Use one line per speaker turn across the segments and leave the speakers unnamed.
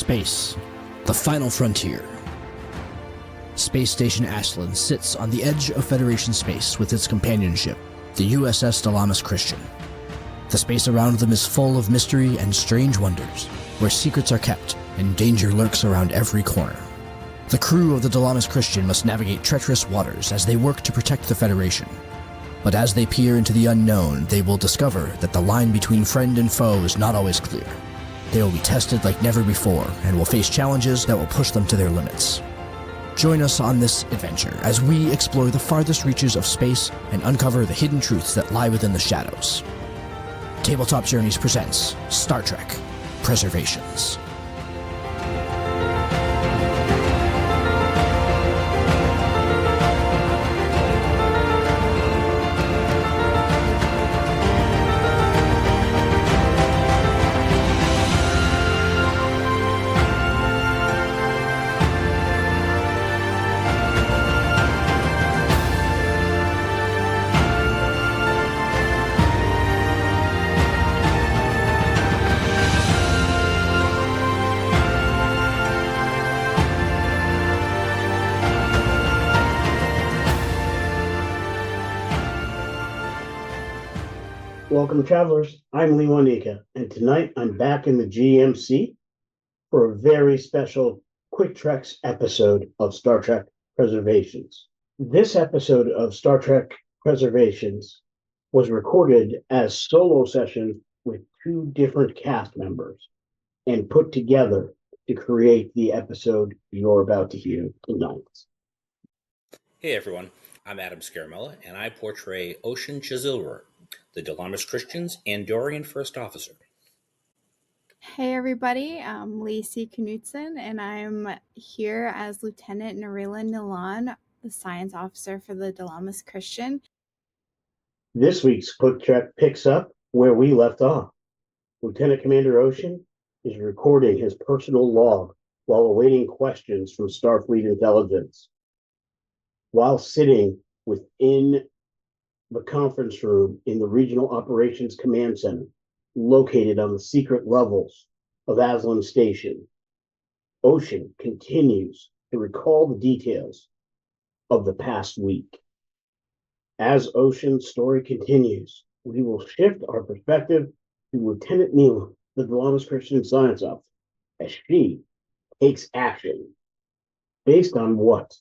Space, the final frontier. Space Station Ashland sits on the edge of Federation space with its companion ship, the USS Dalamis Christian. The space around them is full of mystery and strange wonders, where secrets are kept and danger lurks around every corner. The crew of the Dalamis Christian must navigate treacherous waters as they work to protect the Federation. But as they peer into the unknown, they will discover that the line between friend and foe is not always clear. They will be tested like never before and will face challenges that will push them to their limits. Join us on this adventure as we explore the farthest reaches of space and uncover the hidden truths that lie within the shadows. Tabletop Journeys presents Star Trek Preservations.
Welcome, travelers. I'm Lee Wanika, and tonight I'm back in the GMC for a very special Quick Treks episode of Star Trek Preservations. This episode of Star Trek Preservations was recorded as solo session with two different cast members and put together to create the episode you're about to hear tonight.
Hey everyone, I'm Adam Scaramella, and I portray Oshen Chzylrirh, the Dalamis Christian's Andorian First Officer.
Hey everybody, I'm Lacey Knutson, and I'm here as Lieutenant Neelan, the Science Officer for the Dalamis Christian.
This week's Quick Trek picks up where we left off. Lieutenant Commander Oshen is recording his personal log while awaiting questions from Starfleet intelligence. While sitting within the conference room in the Regional Operations Command Center, located on the secret levels of Aslan Station, Oshen continues to recall the details of the past week. As Oshen's story continues, we will shift our perspective to Lieutenant Neelan, the Dalamis Christian Science Officer, as she takes action based on what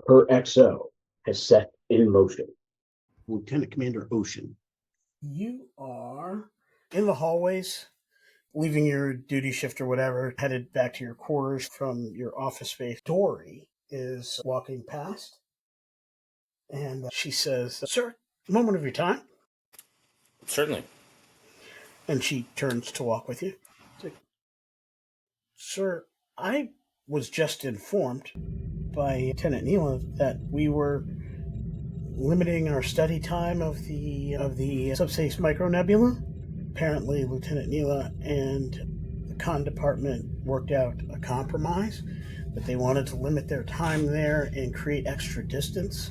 her XO has set in motion. Lieutenant Commander Oshen.
You are in the hallways, leaving your duty shift or whatever, headed back to your quarters from your office space. Dory is walking past, and she says, "Sir, a moment of your time?"
Certainly.
And she turns to walk with you. "Sir, I was just informed by Lieutenant Neelan that we were limiting our study time of the subspace micronebula. Apparently, Lieutenant Neelan and the con department worked out a compromise that they wanted to limit their time there and create extra distance.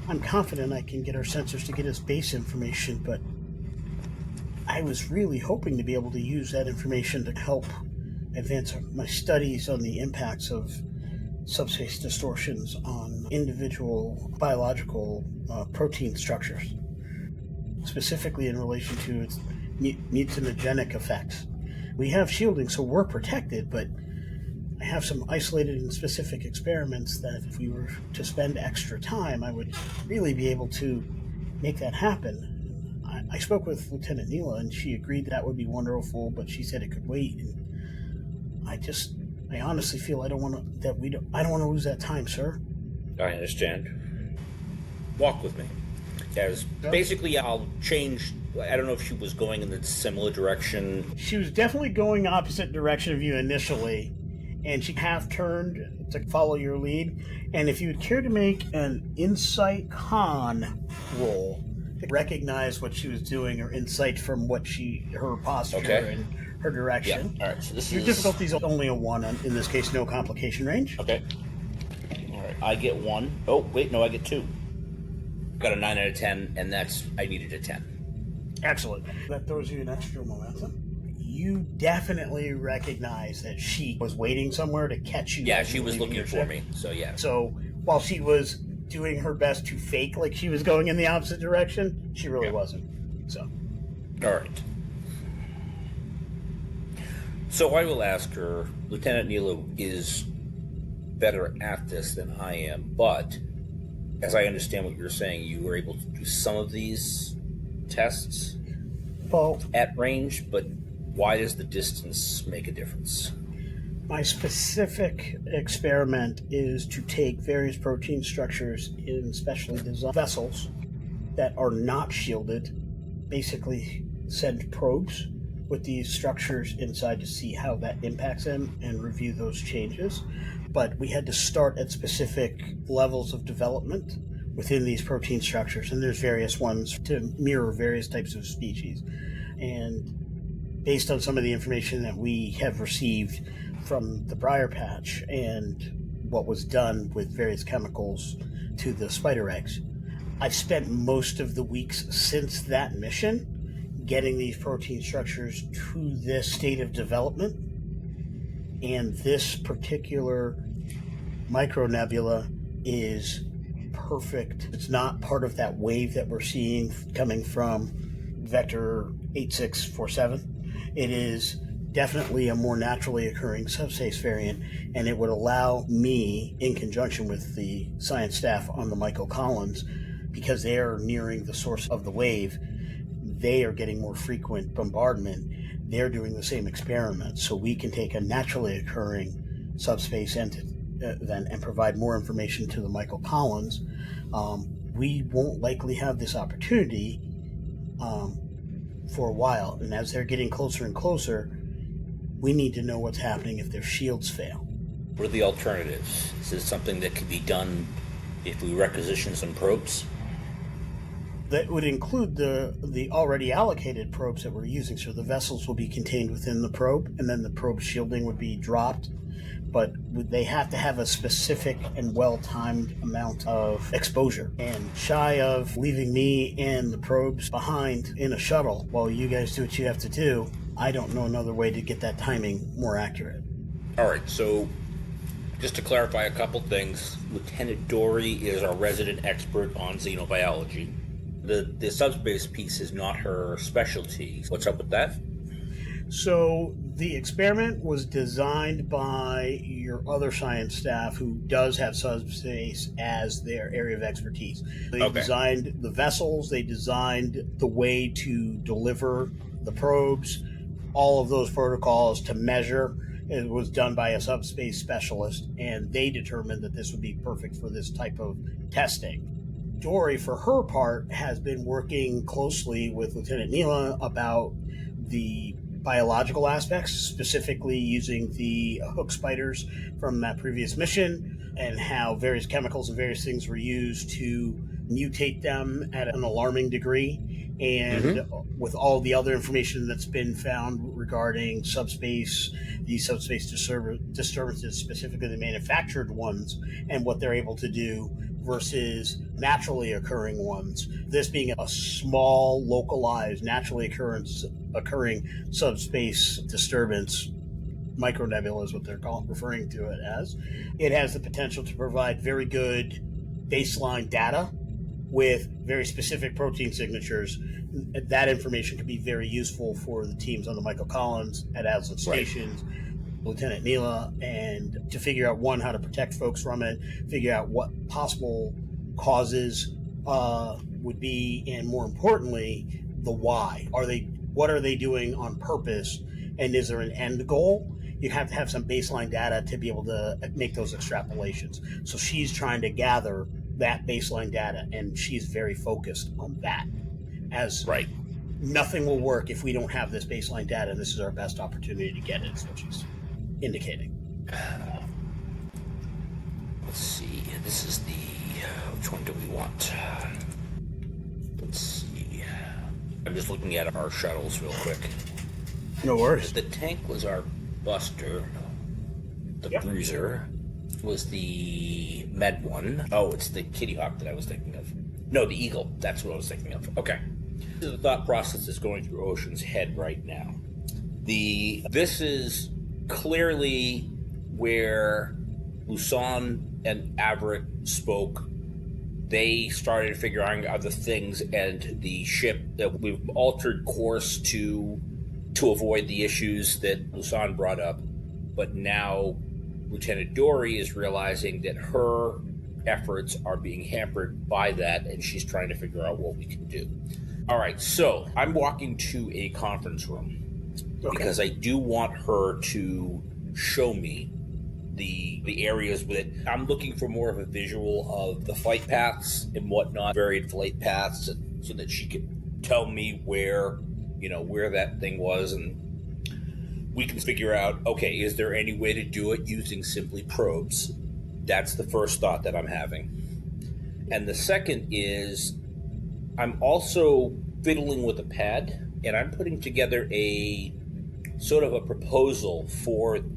I'm confident I can get our sensors to get us base information, but I was really hoping to be able to use that information to help advance my studies on the impacts of subspace distortions on individual biological protein structures, specifically in relation to its mutagenic effects. We have shielding, so we're protected, but I have some isolated and specific experiments that if we were to spend extra time, I would really be able to make that happen. I spoke with Lieutenant Neelan, and she agreed that would be wonderful, but she said it could wait. And I honestly feel I don't want to lose that time, sir."
I understand. Walk with me. Basically, I'll change. I don't know if she was going in the similar direction.
She was definitely going opposite direction of you initially, and she half turned to follow your lead. And if you would care to make an insight con roll to recognize what she was doing, or insight from what her posture and her direction.
Yeah. All right. So
your difficulty is only a 1. In this case, no complication range.
Okay. All right. I get 1. Oh, wait, no, I get 2. Got a 9 out of 10, and I needed a 10.
Excellent. That throws you an extra momentum. you definitely recognize that she was waiting somewhere to catch you.
Yeah, she was looking for me, so yeah.
So while she was doing her best to fake like she was going in the opposite direction, she really wasn't. So.
All right. So I will ask her, Lieutenant Neelan is better at this than I am, but as I understand what you're saying, you were able to do some of these tests at range, but why does the distance make a difference?
My specific experiment is to take various protein structures in specially designed vessels that are not shielded, basically send probes with these structures inside to see how that impacts them and review those changes. But we had to start at specific levels of development within these protein structures, and there's various ones to mirror various types of species. And based on some of the information that we have received from the briar patch and what was done with various chemicals to the spider eggs, I've spent most of the weeks since that mission getting these protein structures to this state of development. And this particular micronebula is perfect. It's not part of that wave that we're seeing coming from Vector 8647. It is definitely a more naturally occurring subspace variant, and it would allow me, in conjunction with the science staff on the Michael Collins, because they are nearing the source of the wave, they are getting more frequent bombardment. They're doing the same experiments, so we can take a naturally occurring subspace entity and provide more information to the Michael Collins. We won't likely have this opportunity for a while, and as they're getting closer and closer, we need to know what's happening if their shields fail.
What are the alternatives? Is this something that could be done if we requisition some probes?
That would include the already allocated probes that we're using, so the vessels will be contained within the probe, and then the probe shielding would be dropped. But they have to have a specific and well-timed amount of exposure. And shy of leaving me and the probes behind in a shuttle while you guys do what you have to do, I don't know another way to get that timing more accurate.
All right, so just to clarify a couple things, Lieutenant Dory is our resident expert on xenobiology. The subspace piece is not her specialty. What's up with that?
So the experiment was designed by your other science staff who does have subspace as their area of expertise. They designed the vessels, they designed the way to deliver the probes, all of those protocols to measure. It was done by a subspace specialist, and they determined that this would be perfect for this type of testing. Dory, for her part, has been working closely with Lieutenant Neelan about the biological aspects, specifically using the hook spiders from that previous mission and how various chemicals and various things were used to mutate them at an alarming degree. And with all the other information that's been found regarding subspace, these subspace disturbances, specifically the manufactured ones, and what they're able to do versus naturally occurring ones. This being a small, localized, naturally occurring subspace disturbance, micronebula is what they're referring to it as. It has the potential to provide very good baseline data with very specific protein signatures. That information could be very useful for the teams on the Michael Collins at Aslan Stations, Lieutenant Neela, and to figure out, one, how to protect folks from it, figure out what possible causes would be, and more importantly, the why. What are they doing on purpose, and is there an end goal? You have to have some baseline data to be able to make those extrapolations. So she's trying to gather that baseline data, and she's very focused on that. Nothing will work if we don't have this baseline data, and this is our best opportunity to get it, is what she's indicating.
Let's see. This is the... which one do we want? Let's see. I'm just looking at our shuttles real quick.
No worries.
The tank was our Buster. The Bruiser was the Med one. Oh, it's the Kitty Hawk that I was thinking of. No, the Eagle. That's what I was thinking of. Okay. The thought process is going through Oshen's head right now. This is clearly where Lusan and Averick spoke. They started figuring out the things, and the ship that we've altered course to avoid the issues that Lusan brought up. But now Lieutenant Dory is realizing that her efforts are being hampered by that, and she's trying to figure out what we can do. All right, so I'm walking to a conference room because I do want her to show me the areas that I'm looking for more of a visual of the flight paths and whatnot, varied flight paths, so that she could tell me where that thing was, and we can figure out, okay, is there any way to do it using simply probes? That's the first thought that I'm having. And the second is I'm also fiddling with a pad, and I'm putting together a sort of a proposal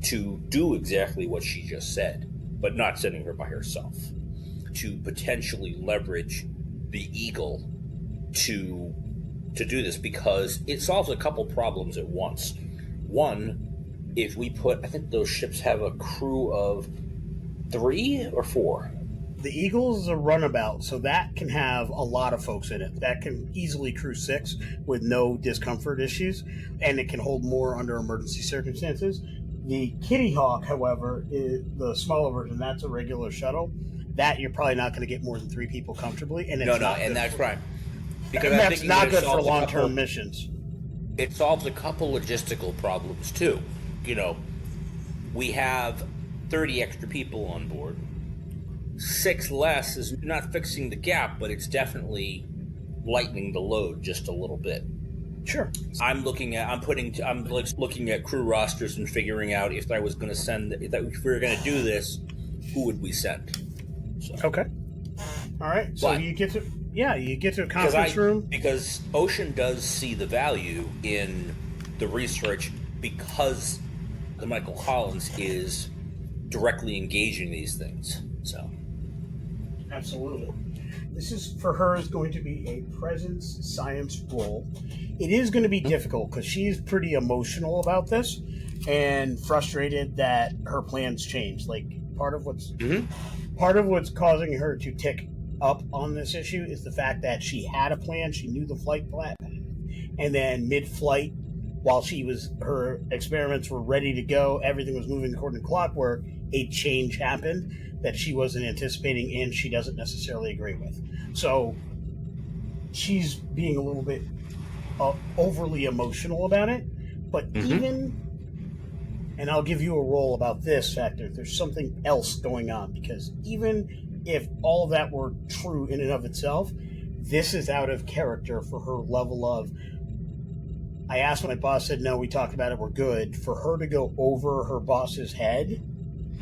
to do exactly what she just said, but not sending her by herself, to potentially leverage the Eagle to do this, because it solves a couple problems at once. One, if we I think those ships have a crew of 3 or 4.
The Eagle is a runabout, so that can have a lot of folks in it. That can easily crew 6 with no discomfort issues, and it can hold more under emergency circumstances. The Kitty Hawk, however, is the smaller version. That's a regular shuttle. That you're probably not going to get more than 3 people comfortably. And
that's right.
Because that's not good for long-term missions.
It solves a couple logistical problems too. We have 30 extra people on board. 6 less is not fixing the gap, but it's definitely lightening the load just a little bit.
Sure.
I'm looking at crew rosters and figuring out if we were going to do this, who would we send? So.
Okay. All right. So you get to a conference room,
because Oshen does see the value in the research, because the Michael Collins is directly engaging these things. So.
Absolutely. This is going to be a presence science role. It is going to be difficult because she's pretty emotional about this and frustrated that her plans changed. Like part of what's causing her to tick up on this issue is the fact that she had a plan. She knew the flight plan, and then mid-flight, while her experiments were ready to go, everything was moving according to clockwork, a change happened that she wasn't anticipating and she doesn't necessarily agree with. So she's being a little bit overly emotional about it. But and I'll give you a roll about this factor, there's something else going on, because even if all of that were true in and of itself, this is out of character for her level of, I asked my boss, said no, we talked about it, we're good. For her to go over her boss's head,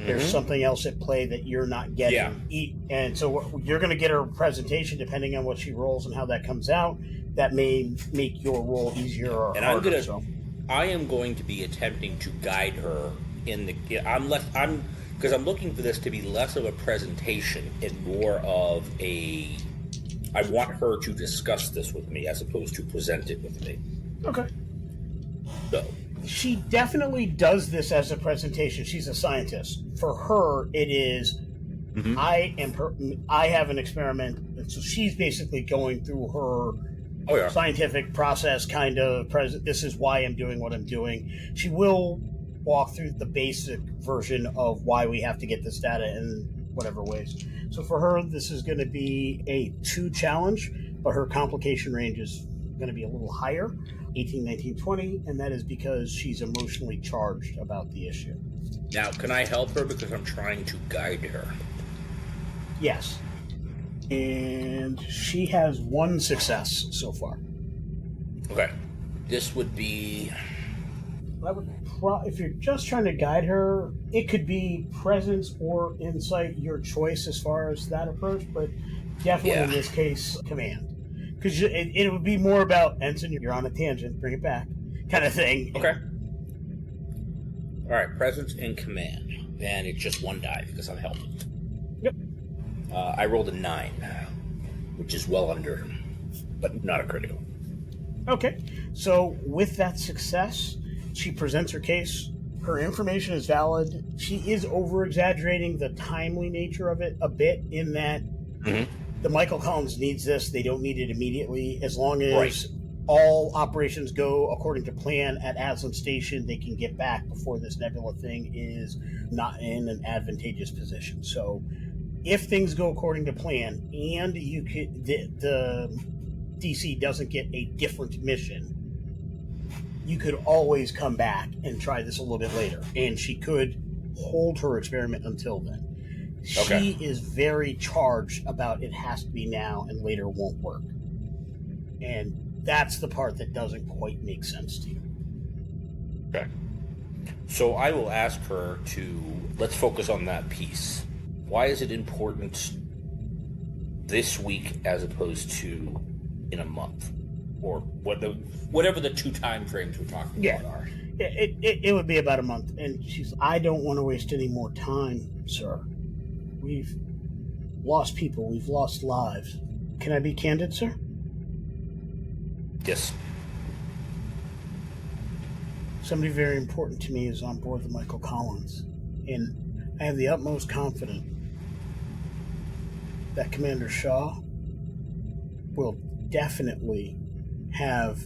there's something else at play that you're not getting. Yeah. And so you're going to get her presentation depending on what she rolls and how that comes out. That may make your role easier or harder.
I am going to be attempting to guide her in the. Because I'm looking for this to be less of a presentation and more of a. I want her to discuss this with me as opposed to present it with me.
Okay.
So.
She definitely does this as a presentation. She's a scientist. For her, it is, I have an experiment. And so she's basically going through her scientific process, kind of, this is why I'm doing what I'm doing. She will walk through the basic version of why we have to get this data in whatever ways. So for her, this is going to be a 2 challenge, but her complication range is going to be a little higher. 18, 19, 20, and that is because she's emotionally charged about the issue.
Now, can I help her because I'm trying to guide her?
Yes. And she has 1 success so far.
Okay. This would be...
if you're just trying to guide her, it could be presence or insight, your choice as far as that approach, but definitely in this case, command. Because it would be more about, Ensign, you're on a tangent, bring it back, kind of thing.
Okay. All right, presence and command. And it's just 1 die because I'm helping.
Yep.
I rolled a 9, which is well under, but not a critical.
Okay. So with that success, She presents her case. Her information is valid. She is over-exaggerating the timely nature of it a bit in that the Michael Collins needs this. They don't need it immediately. As long as all operations go according to plan at Aslan Station, they can get back before this nebula thing is not in an advantageous position. So if things go according to plan and you could, the DC doesn't get a different mission, you could always come back and try this a little bit later. And she could hold her experiment until then. She is very charged about it has to be now and later won't work. And that's the part that doesn't quite make sense to you.
Okay. So I will ask her to, let's focus on that piece. Why is it important this week as opposed to in a month? Or whatever the 2 time frames we're talking about are.
It would be about a month. And she's, I don't want to waste any more time, sir. We've lost people. We've lost lives. Can I be candid, sir?
Yes.
Somebody very important to me is on board the Michael Collins. And I have the utmost confidence that Commander Shaw will definitely have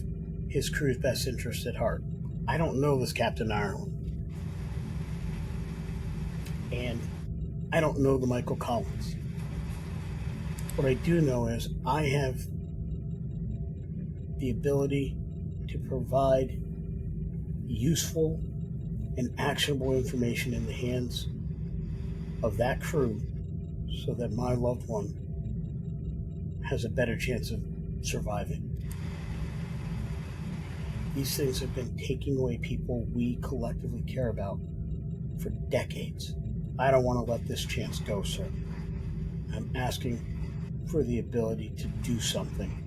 his crew's best interest at heart. I don't know this Captain Ireland. And I don't know the Michael Collins. What I do know is I have the ability to provide useful and actionable information in the hands of that crew so that my loved one has a better chance of surviving. These things have been taking away people we collectively care about for decades. I don't want to let this chance go, sir. I'm asking for the ability to do something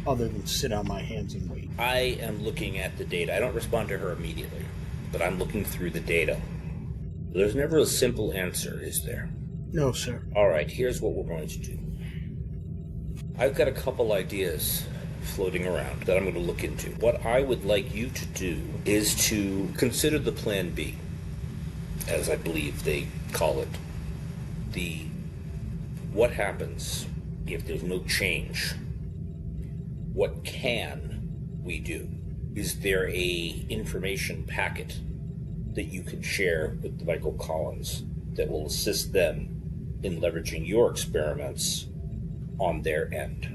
other than sit on my hands and wait.
I am looking at the data. I don't respond to her immediately, but I'm looking through the data. There's never a simple answer, is there?
No, sir.
All right, here's what we're going to do. I've got a couple ideas floating around that I'm going to look into. What I would like you to do is to consider the Plan B, as I believe they call it. What happens if there's no change? What can we do? Is there a information packet that you can share with the Michael Collins that will assist them in leveraging your experiments on their end?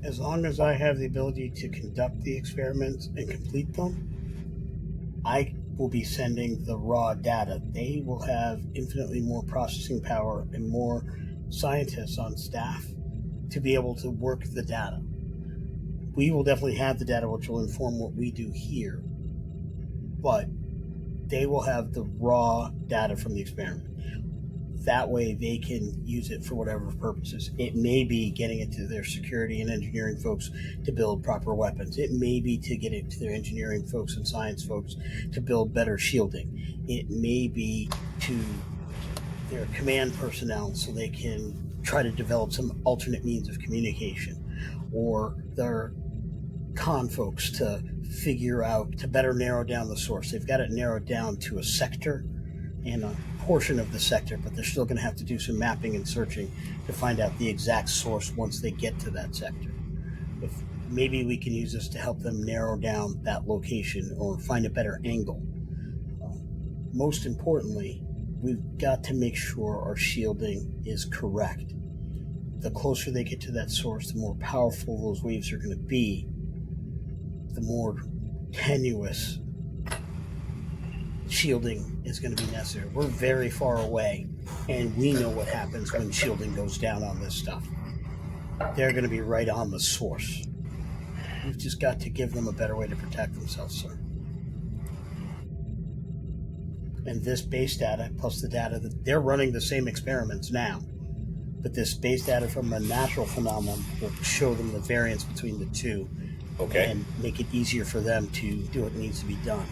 As long as I have the ability to conduct the experiments and complete them, I will be sending the raw data. They will have infinitely more processing power and more scientists on staff to be able to work the data. We will definitely have the data which will inform what we do here, but they will have the raw data from the experiment. That way they can use it for whatever purposes. It may be getting it to their security and engineering folks to build proper weapons. It may be to get it to their engineering folks and science folks to build better shielding. It may be to their command personnel so they can try to develop some alternate means of communication, or their con folks to figure out, to better narrow down the source. They've got it narrowed down to a sector and a portion of the sector, but they're still going to have to do some mapping and searching to find out the exact source once they get to that sector. If maybe we can use this to help them narrow down that location or find a better angle. Most importantly, we've got to make sure our shielding is correct. The closer they get to that source, the more powerful those waves are going to be, the more tenuous shielding is going to be necessary. We're very far away, and we know what happens when shielding goes down on this stuff. They're going to be right on the source. We've just got to give them a better way to protect themselves, sir. And this base data, plus the data that they're running the same experiments now, but this base data from a natural phenomenon will show them the variance between the two, and make it easier for them to do what needs to be done.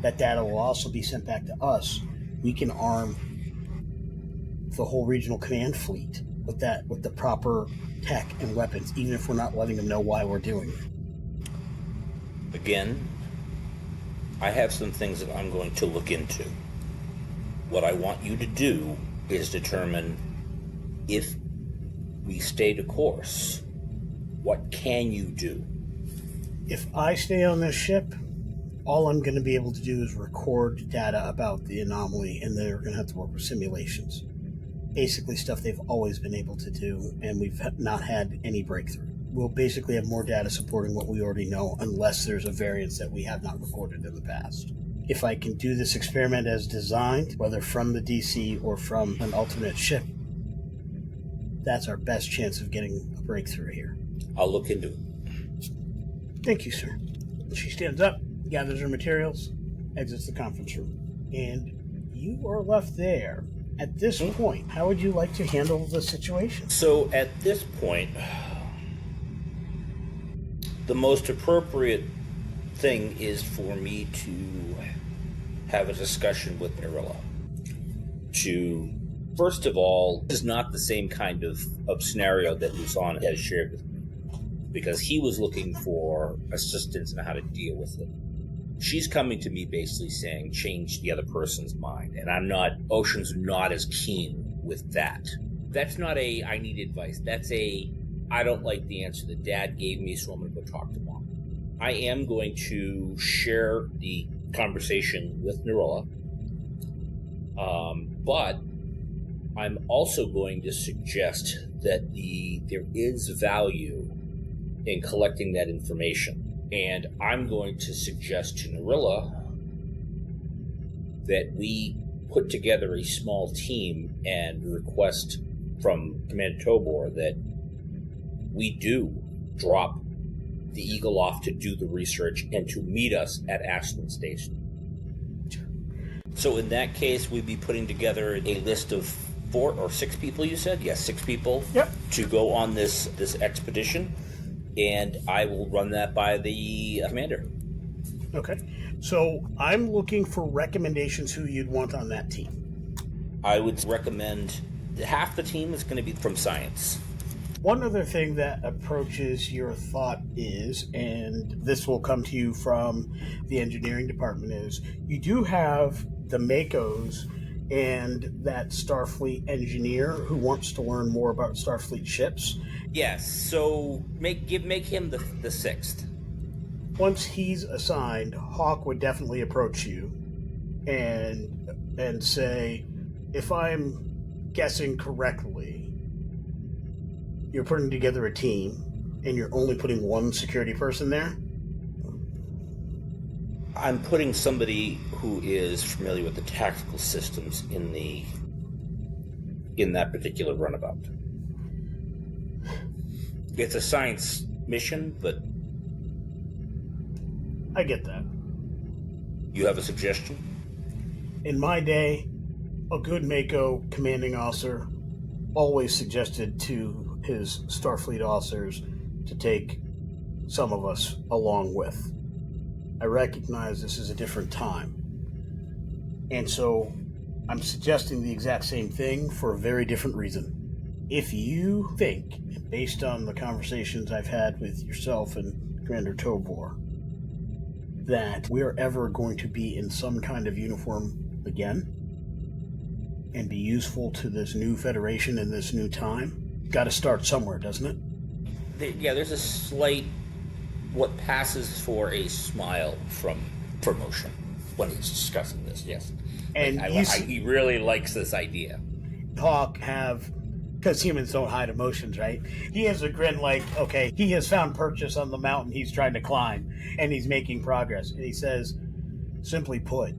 That data will also be sent back to us. We can arm the whole regional command fleet with the proper tech and weapons, even if we're not letting them know why we're doing it.
Again, I have some things that I'm going to look into. What I want you to do is determine if we stay the course, what can you do?
If I stay on this ship, all I'm going to be able to do is record data about the anomaly, and they're going to have to work with simulations. Basically stuff they've always been able to do, and we've not had any breakthrough. We'll basically have more data supporting what we already know, unless there's a variance that we have not recorded in the past. If I can do this experiment as designed, whether from the DC or from an alternate ship, that's our best chance of getting a breakthrough here.
I'll look into it.
Thank you, sir. She stands up, gathers her materials, exits the conference room. And you are left there. At this point, how would you like to handle the situation?
So at this point, the most appropriate thing is for me to have a discussion with Neelan. To, first of all, this is not the same kind of scenario that Lusan has shared with me, because he was looking for assistance in how to deal with it. She's coming to me basically saying, change the other person's mind. And Oshen's not as keen with that. That's not a, I need advice. That's a, I don't like the answer that Dad gave me, so I'm going to go talk to Mom. I am going to share the conversation with Neelan. But I'm also going to suggest that there is value in collecting that information. And I'm going to suggest to Neelan that we put together a small team and request from Commander Tobor that we do drop the Eagle off to do the research and to meet us at Ashland Station. So in that case, we'd be putting together a list of 4 or 6 people, you said? Yes, 6 people.
Yep.
To go on this expedition. And I will run that by the commander.
Okay. So I'm looking for recommendations who you'd want on that team.
I would recommend half the team is going to be from science.
One other thing that approaches your thought is, and this will come to you from the engineering department, is you do have the Makos and that Starfleet engineer who wants to learn more about Starfleet ships.
Yes, so make him the 6th.
Once he's assigned, Hawk would definitely approach you and say, if I'm guessing correctly, you're putting together a team and you're only putting one security person there?
I'm putting somebody who is familiar with the tactical systems in that particular runabout. It's a science mission, but
I get that.
You have a suggestion?
In my day, a good Mako commanding officer always suggested to his Starfleet officers to take some of us along with. I recognize this is a different time. And so I'm suggesting the exact same thing for a very different reason. If you think, based on the conversations I've had with yourself and Commander Tobor, that we're ever going to be in some kind of uniform again and be useful to this new Federation in this new time, got to start somewhere, doesn't it?
Yeah, there's a slight, what passes for a smile from promotion when he's discussing this, yes.
And
he really likes this idea.
Hawk have... Because humans don't hide emotions, right? He has a grin like, okay, he has found purchase on the mountain he's trying to climb, and he's making progress. And he says, simply put,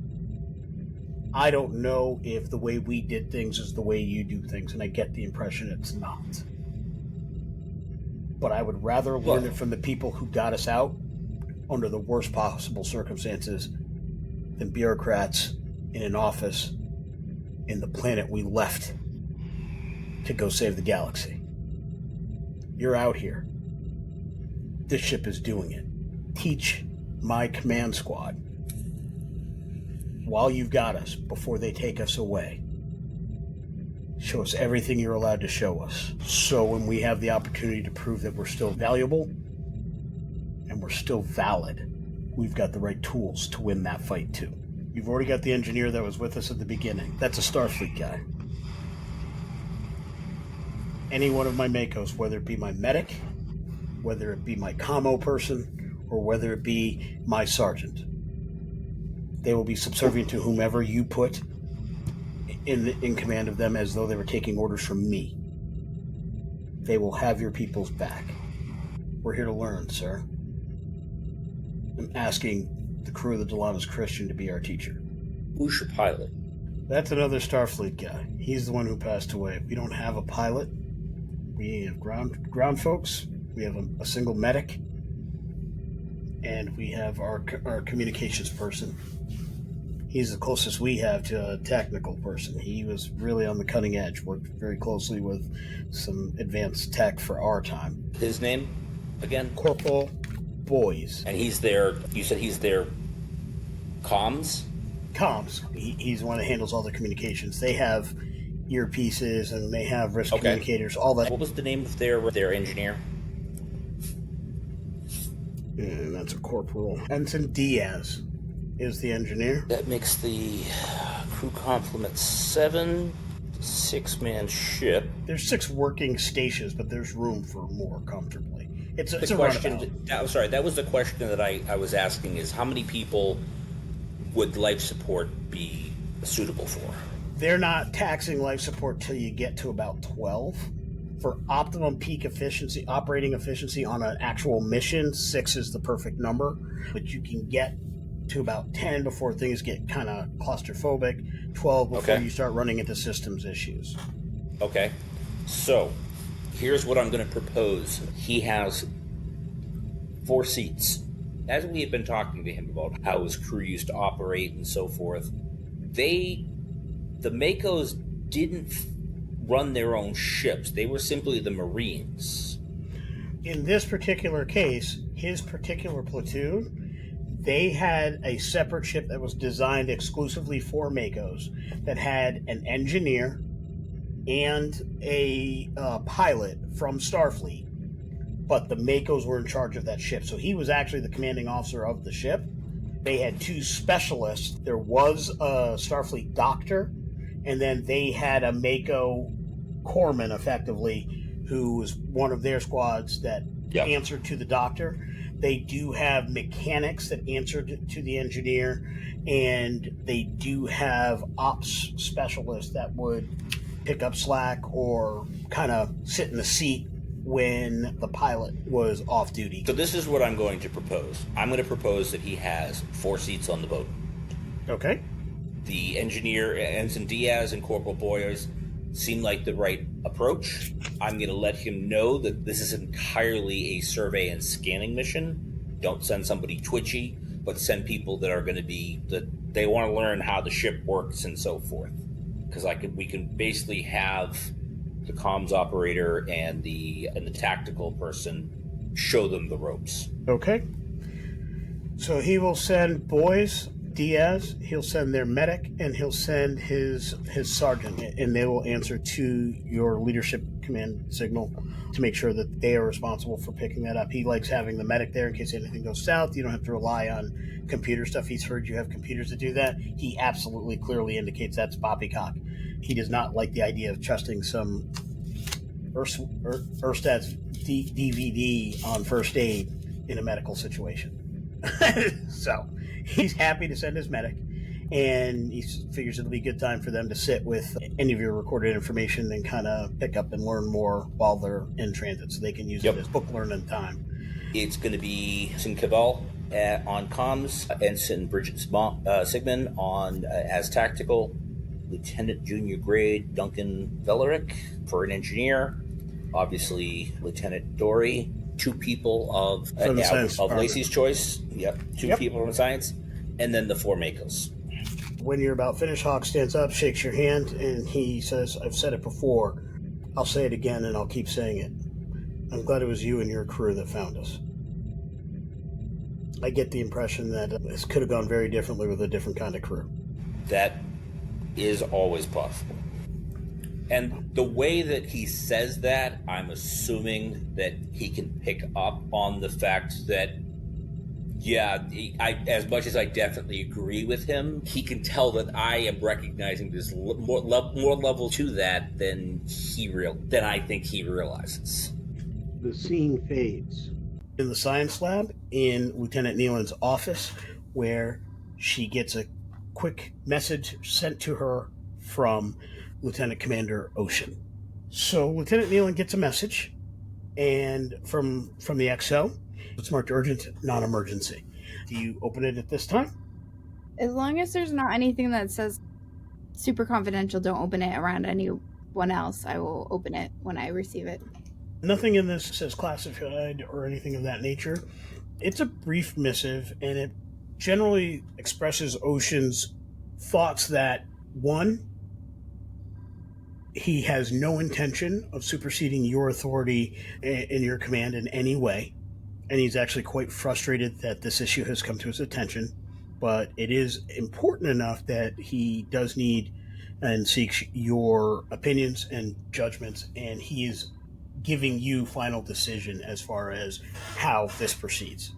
I don't know if the way we did things is the way you do things, and I get the impression it's not. But I would rather learn it from the people who got us out under the worst possible circumstances than bureaucrats in an office in the planet we left to go save the galaxy. You're out here. This ship is doing it. Teach my command squad while you've got us before they take us away. Show us everything you're allowed to show us. So when we have the opportunity to prove that we're still valuable and we're still valid, we've got the right tools to win that fight too. You've already got the engineer that was with us at the beginning. That's a Starfleet guy. Any one of my Makos, whether it be my medic, whether it be my commo person, or whether it be my sergeant, they will be subservient to whomever you put in command of them, as though they were taking orders from me. They will have your people's back. We're here to learn, sir. I'm asking the crew of the Dalamas Christian to be our teacher.
Who's your pilot?
That's another Starfleet guy. He's the one who passed away. We don't have a pilot. We have ground folks. We have a single medic. And we have our communications person. He's the closest we have to a technical person. He was really on the cutting edge, worked very closely with some advanced tech for our time.
His name, again?
Corporal Boys.
And he's their, you said he's their comms?
Comms. He's the one that handles all the communications. They have earpieces and they have risk communicators, all that.
What was the name of their engineer?
And that's a Corporal. Ensign Diaz is the engineer.
That makes the crew complement 7, 6-man ship.
There's 6 working stations, but there's room for more comfortably. It's a
question. I'm sorry, that was the question that I was asking: is how many people would life support be suitable for?
They're not taxing life support till you get to about 12. For optimum peak efficiency, operating efficiency on an actual mission, 6 is the perfect number. But you can get to about 10 before things get kind of claustrophobic, 12 before you start running into systems issues.
Okay. So, here's what I'm going to propose. He has 4 seats. As we have been talking to him about how his crew used to operate and so forth, the Makos didn't run their own ships. They were simply the Marines.
In this particular case, his particular platoon, they had a separate ship that was designed exclusively for Makos that had an engineer and a pilot from Starfleet, but the Makos were in charge of that ship. So he was actually the commanding officer of the ship. They had 2 specialists. There was a Starfleet doctor, and then they had a Mako corpsman, effectively, who was one of their squads that answered to the doctor. They do have mechanics that answered to the engineer, and they do have ops specialists that would pick up slack or kind of sit in the seat when the pilot was off duty.
So this is what I'm going to propose. I'm going to propose that he has 4 seats on the boat.
Okay.
The engineer, Ensign Diaz, and Corporal Boyers seem like the right approach. I'm going to let him know that this is entirely a survey and scanning mission. Don't send somebody twitchy, but send people that are going to be, that they want to learn how the ship works and so forth. Because we can basically have the comms operator and the tactical person show them the ropes.
Okay. So he will send Boys, Diaz, he'll send their medic, and he'll send his sergeant, and they will answer to your leadership command signal to make sure that they are responsible for picking that up. He likes having the medic there in case anything goes south. You don't have to rely on computer stuff. He's heard you have computers to do that. He absolutely clearly indicates that's poppycock. He does not like the idea of trusting some Erstad's DVD on first aid in a medical situation. So he's happy to send his medic, and he figures it'll be a good time for them to sit with any of your recorded information and kind of pick up and learn more while they're in transit, so they can use it as book learning time.
It's going to be Ensign Cabell on comms, Ensign Bridget Sigmund on as tactical, Lieutenant Junior Grade Duncan Vellerick for an engineer, obviously Lieutenant Dory, 2 people of Lacey's choice. Two people from science, and then the 4 Makos.
When you're about finished, Hawk stands up, shakes your hand, and he says, "I've said it before. I'll say it again, and I'll keep saying it. I'm glad it was you and your crew that found us. I get the impression that this could have gone very differently with a different kind of crew."
That is always possible. And the way that he says that, I'm assuming that he can pick up on the fact that Yeah, as much as I definitely agree with him, he can tell that I am recognizing there's more level to that than than I think he realizes.
The scene fades.
In the science lab in Lieutenant Neelan's office, where she gets a quick message sent to her from Lieutenant Commander Oshen. So Lieutenant Neelan gets a message, and from the XO, it's marked urgent, non-emergency. Do you open it at this time?
As long as there's not anything that says super confidential, don't open it around anyone else, I will open it when I receive it.
Nothing in this says classified or anything of that nature. It's a brief missive, and it generally expresses Oshen's thoughts that, one, he has no intention of superseding your authority in your command in any way, and he's actually quite frustrated that this issue has come to his attention, but it is important enough that he does need and seeks your opinions and judgments, and he is giving you final decision as far as how this proceeds.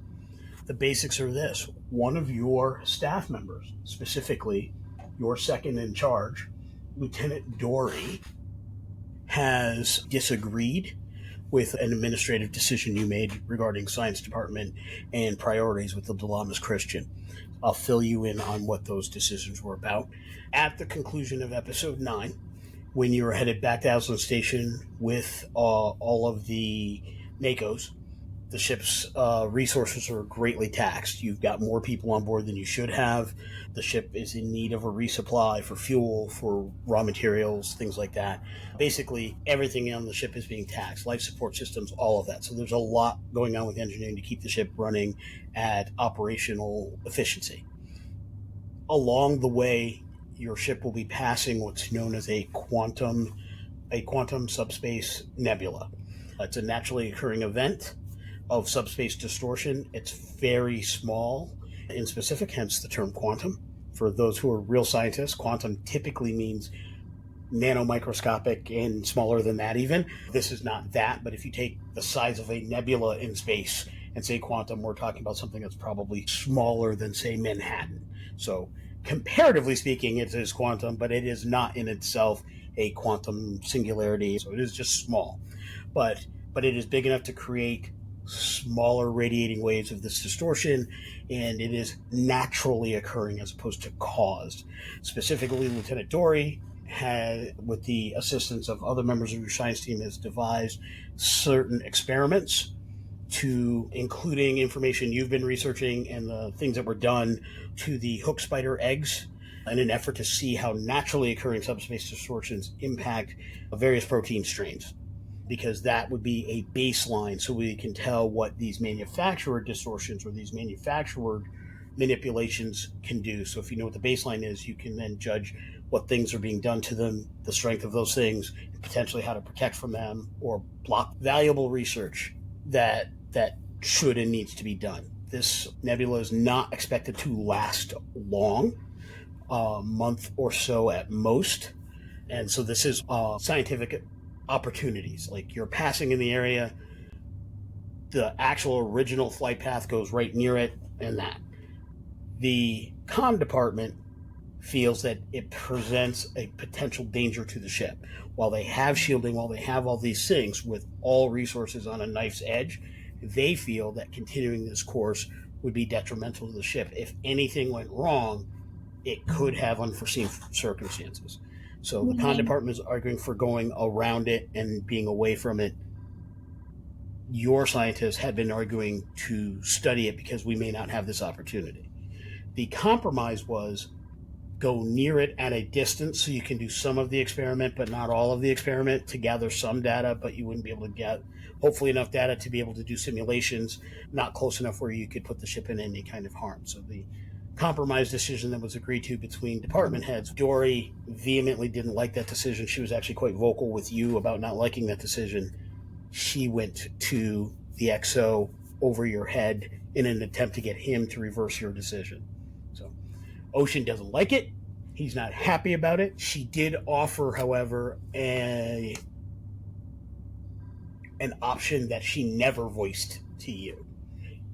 The basics are this: one of your staff members, specifically your second in charge, Lieutenant Dory, has disagreed with an administrative decision you made regarding science department and priorities with the Dalamas Christian. I'll fill you in on what those decisions were about. At the conclusion of episode 9, when you were headed back to Aslan Station with all of the NACOs, the ship's resources are greatly taxed. You've got more people on board than you should have. The ship is in need of a resupply for fuel, for raw materials, things like that. Basically, everything on the ship is being taxed, life support systems, all of that. So there's a lot going on with engineering to keep the ship running at operational efficiency. Along the way, your ship will be passing what's known as a quantum subspace nebula. It's a naturally occurring event of subspace distortion. It's very small in specific, hence the term quantum. For those who are real scientists, quantum typically means nanomicroscopic and smaller than that even. This is not that, but if you take the size of a nebula in space and say quantum, we're talking about something that's probably smaller than, say, Manhattan. So comparatively speaking, it is quantum, but it is not in itself a quantum singularity. So it is just small. But it is big enough to create smaller radiating waves of this distortion, and it is naturally occurring as opposed to caused. Specifically, Lieutenant Dory had, with the assistance of other members of your science team, has devised certain experiments to including information you've been researching and the things that were done to the hook spider eggs in an effort to see how naturally occurring subspace distortions impact various protein strains, because that would be a baseline so we can tell what these manufacturer distortions or these manufacturer manipulations can do. So if you know what the baseline is, you can then judge what things are being done to them, the strength of those things, potentially how to protect from them or block valuable research that should and needs to be done. This nebula is not expected to last long, a month or so at most. And so this is scientific opportunities. Like, you're passing in the area, the actual original flight path goes right near it, and that. The comm department feels that it presents a potential danger to the ship. While they have shielding, while they have all these things with all resources on a knife's edge, they feel that continuing this course would be detrimental to the ship. If anything went wrong, it could have unforeseen circumstances. So the con department is arguing for going around it and being away from it. Your scientists had been arguing to study it because we may not have this opportunity. The compromise was go near it at a distance so you can do some of the experiment, but not all of the experiment, to gather some data, but you wouldn't be able to get, hopefully, enough data to be able to do simulations, not close enough where you could put the ship in any kind of harm. So the compromise decision that was agreed to between department heads, Dory vehemently didn't like that decision. She was actually quite vocal with you about not liking that decision. She went to the XO over your head in an attempt to get him to reverse your decision. So Oshen doesn't like it. He's not happy about it. She did offer, however, an option that she never voiced to you.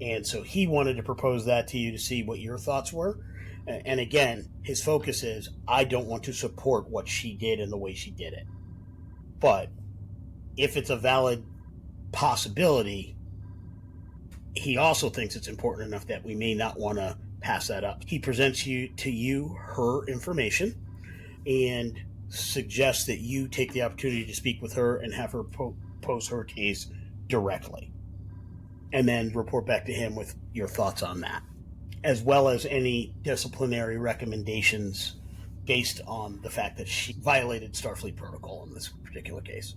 And so he wanted to propose that to you to see what your thoughts were. And again, his focus is, I don't want to support what she did and the way she did it. But if it's a valid possibility, he also thinks it's important enough that we may not want to pass that up. He presents to you her information and suggests that you take the opportunity to speak with her and have her pose her case directly, and then report back to him with your thoughts on that, as well as any disciplinary recommendations based on the fact that she violated Starfleet protocol in this particular case.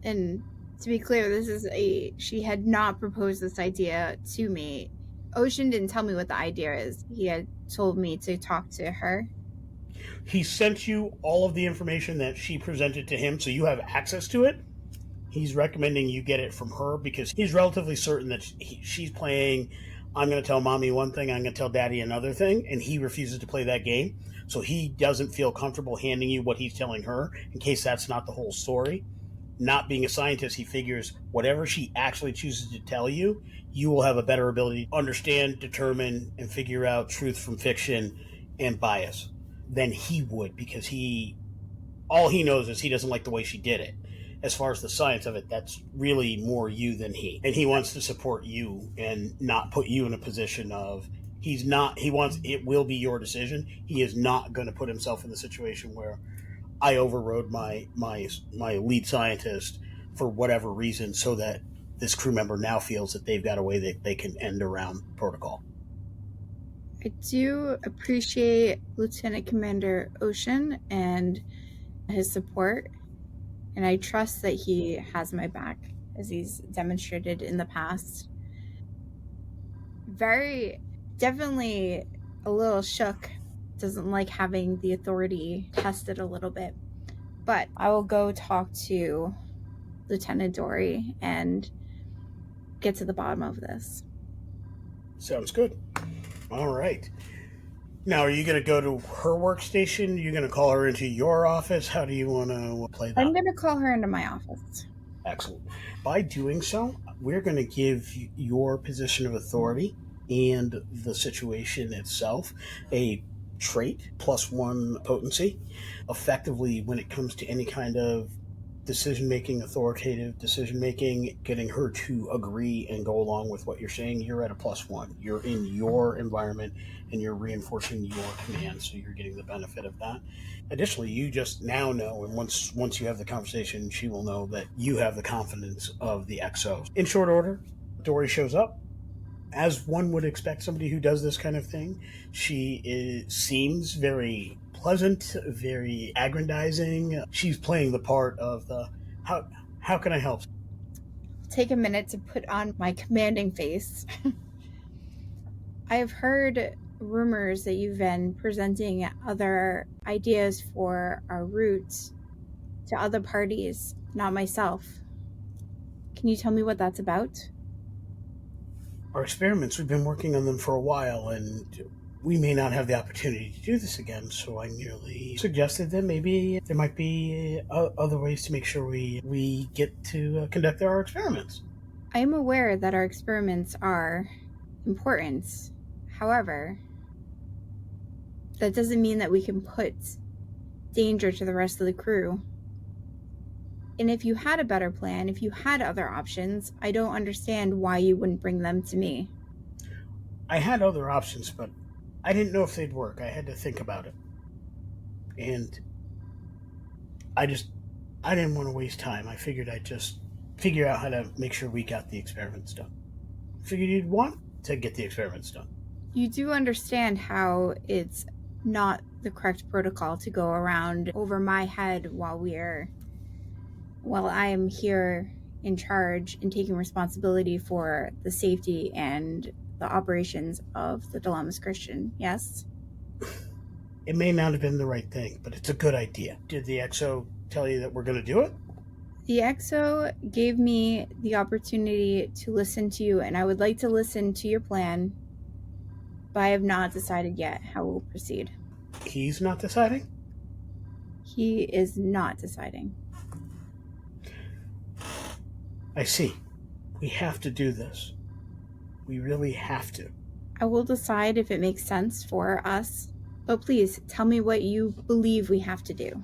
And to be clear, she had not proposed this idea to me. Oshen didn't tell me what the idea is. He had told me to talk to her.
He sent you all of the information that she presented to him, so you have access to it. He's recommending you get it from her because he's relatively certain that she's playing, I'm going to tell mommy one thing, I'm going to tell daddy another thing, and he refuses to play that game. So he doesn't feel comfortable handing you what he's telling her in case that's not the whole story. Not being a scientist, he figures whatever she actually chooses to tell you, you will have a better ability to understand, determine, and figure out truth from fiction and bias than he would, because all he knows is he doesn't like the way she did it. As far as the science of it, that's really more you than he. And he wants to support you and not put you in a position of, it will be your decision. He is not going to put himself in the situation where I overrode my lead scientist for whatever reason so that this crew member now feels that they've got a way that they can end around protocol.
I do appreciate Lieutenant Commander Oshen and his support, and I trust that he has my back, as he's demonstrated in the past. Definitely a little shook, doesn't like having the authority tested a little bit, but I will go talk to Lieutenant Dory and get to the bottom of this.
Sounds good. All right. Now, are you going to go to her workstation? Are you going to call her into your office? How do you want to play that?
I'm going to call her into my office.
Excellent. By doing so, we're going to give your position of authority and the situation itself a trait +1 potency. Effectively, when it comes to any kind of decision-making, authoritative decision-making, getting her to agree and go along with what you're saying, you're at a +1. You're in your environment and you're reinforcing your command, so you're getting the benefit of that. Additionally, you just now know, and once you have the conversation, she will know that you have the confidence of the XO. In short order, Dory shows up. As one would expect somebody who does this kind of thing, she seems very pleasant, very aggrandizing. She's playing the part of the, how can I help?
Take a minute to put on my commanding face. I have heard rumors that you've been presenting other ideas for our route to other parties, not myself. Can you tell me what that's about?
Our experiments, we've been working on them for a while, and we may not have the opportunity to do this again, so I merely suggested that maybe there might be other ways to make sure we get to conduct our experiments.
I am aware that our experiments are important. However, that doesn't mean that we can put danger to the rest of the crew. And if you had a better plan, if you had other options, I don't understand why you wouldn't bring them to me.
I had other options, but I didn't know if they'd work. I had to think about it. And I didn't want to waste time. I figured I'd just figure out how to make sure we got the experiments done. Figured you'd want to get the experiments done.
You do understand how it's not the correct protocol to go around over my head while I am here in charge and taking responsibility for the safety and the operations of the Dilemma's Christian, yes?
It may not have been the right thing, but it's a good idea. Did the XO tell you that we're going to do it?
The XO gave me the opportunity to listen to you, and I would like to listen to your plan, but I have not decided yet how we'll proceed.
He's not deciding?
He is not deciding.
I see. We have to do this. We really have to.
I will decide if it makes sense for us, but please tell me what you believe we have to do.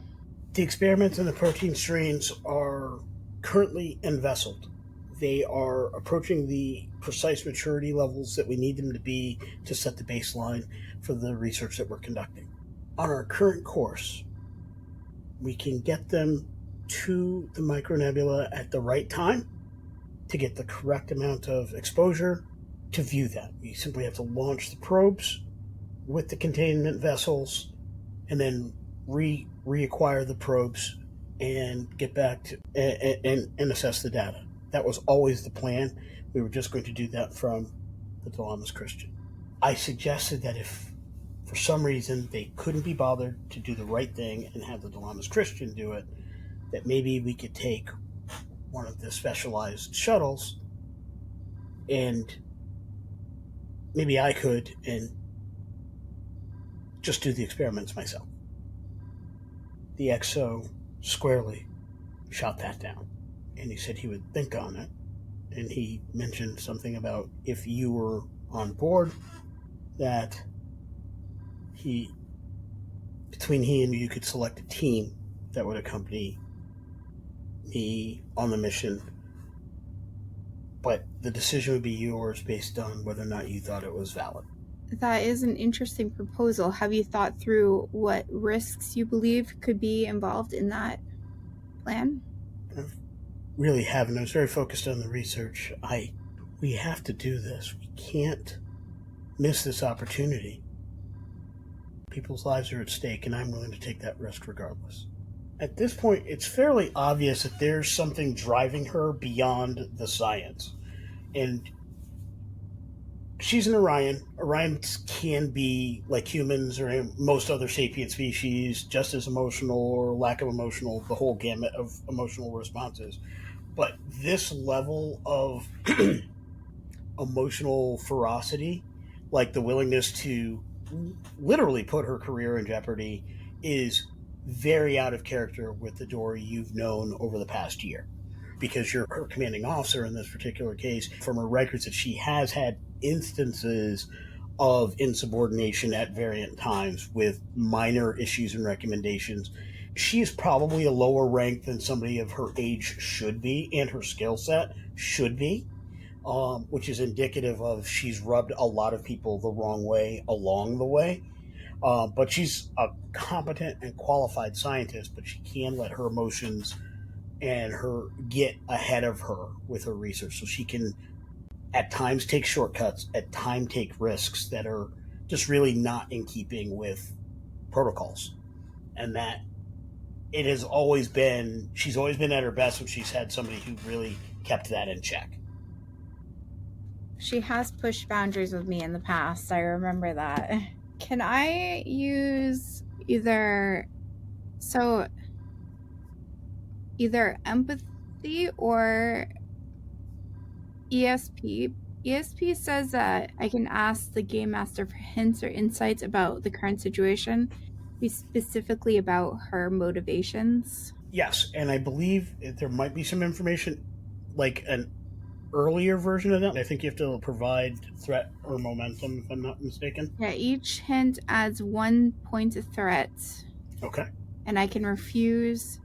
The experiments and the protein strains are currently envesseled. They are approaching the precise maturity levels that we need them to be to set the baseline for the research that we're conducting. On our current course, we can get them to the micronebula at the right time to get the correct amount of exposure to view that. We simply have to launch the probes with the containment vessels and then reacquire the probes and get back to and assess the data. That was always the plan. We were just going to do that from the Dilemmas Christian. I suggested that if for some reason they couldn't be bothered to do the right thing and have the Dilemmas Christian do it, that maybe we could take one of the specialized shuttles and maybe I could and just do the experiments myself. The XO squarely shot that down, and he said he would think on it, and he mentioned something about if you were on board, that between he and you could select a team that would accompany me on the mission, but the decision would be yours based on whether or not you thought it was valid.
That is an interesting proposal. Have you thought through what risks you believe could be involved in that plan?
I really haven't. I was very focused on the research. We have to do this. We can't miss this opportunity. People's lives are at stake, and I'm willing to take that risk regardless. At this point, it's fairly obvious that there's something driving her beyond the science. And she's an Orion. Orions can be, like humans or most other sapient species, just as emotional or lack of emotional, the whole gamut of emotional responses. But this level of emotional ferocity, like the willingness to literally put her career in jeopardy, is very out of character with the Dory you've known over the past year. Because you're her commanding officer in this particular case, from her records that she has had instances of insubordination at variant times with minor issues and recommendations. She is probably a lower rank than somebody of her age should be, and her skill set should be, which is indicative of she's rubbed a lot of people the wrong way along the way. But she's a competent and qualified scientist, but she can let her emotions and her get ahead of her with her research. So she can at times take shortcuts, at times take risks that are just really not in keeping with protocols. And that it has always been, she's always been at her best when she's had somebody who really kept that in check.
She has pushed boundaries with me in the past. I remember that. Can I use either empathy or ESP? ESP says that I can ask the game master for hints or insights about the current situation, specifically about her motivations.
Yes, and I believe there might be some information, like an earlier version of that. I think you have to provide threat or momentum, if I'm not mistaken.
Yeah, each hint adds 1 point of threat.
Okay.
And I can refuse